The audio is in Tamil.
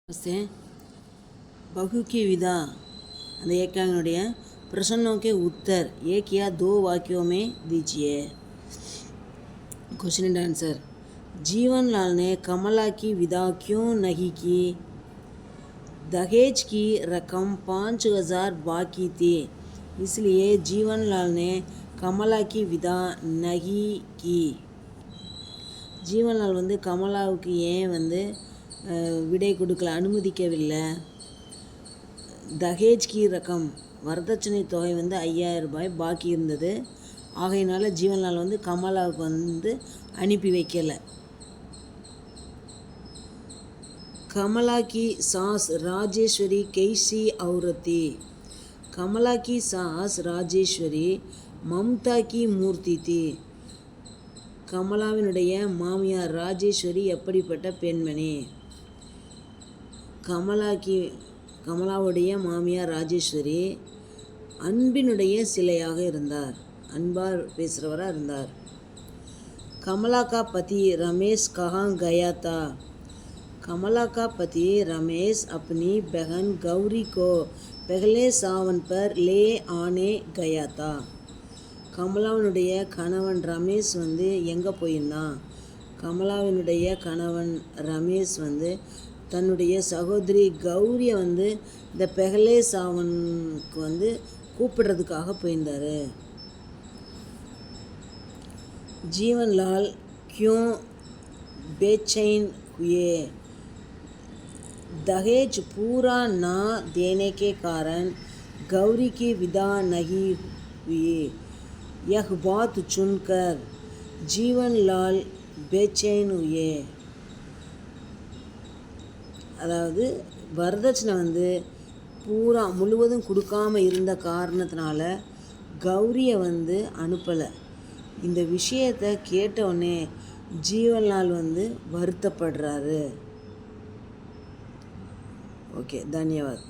से बहु की विदा அந்த ஏக்காங்களுடைய प्रश्नों के उत्तर एक या दो वाक्यों में दीजिए। Question and answer. जीवनलाल ने कमला की विदा क्यों नहीं की? दहेज की रकम 5,000 बाकी थी, इसलिए जीवनलाल ने कमला की विदा नहीं की। ஜீவன்லால் வந்து கமலாவுக்கு ஏன் வந்து விடை கொடுக்கல, அனுமதிக்கவில்லை? தஹேஜ் கி ரகம், வரதட்சணை தொகை வந்து 5,000 ரூபாய் பாக்கி இருந்தது, ஆகையினால ஜீவன்லால் வந்து கமலாவுக்கு வந்து அனுப்பி வைக்கலை. கமலா கி சாஸ் ராஜேஸ்வரி कैसी औरत थी? கமலா கி சாஸ் ராஜேஸ்வரி மம்தா கி மூர்த்தி थी. கமலாவினுடைய மாமியார் ராஜேஸ்வரி எப்படிப்பட்ட பெண்மணி? கமலாவுடைய மாமியார் ராஜேஸ்வரி அன்பினுடைய சிலையாக இருந்தார், அன்பார் பேசுகிறவராக இருந்தார். கமலா கா பதி ரமேஷ் கஹாं गया था? कमला का पति रमेश अपनी बहन गौरी को पहले सावन पर ले आने गया था. கமலாவினுடைய கணவன் ரமேஷ் வந்து எங்கே போயிருந்தான்? கமலாவினுடைய கணவன் ரமேஷ் வந்து தன்னுடைய சகோதரி கௌரியை வந்து இந்த பெஹலே சாவனுக்கு வந்து கூப்பிடுறதுக்காக போயிருந்தார். ஜீவன்லால் क्यों बेचैन हुए? दहेज पूरा ना देने के कारण गौरी की विदा नहीं हुई. यह बात सुनकर जीवनलाल बेचैन हुए. அதாவது வரதட்சணை வந்து முழுவதும் கொடுக்காம இருந்த காரணத்தினால கௌரியை வந்து அனுப்பலை. இந்த விஷயத்தை கேட்டவுடனே ஜீவன்லால் வந்து வருத்தப்படுறாரு. ஓகே, தன்யவாத்.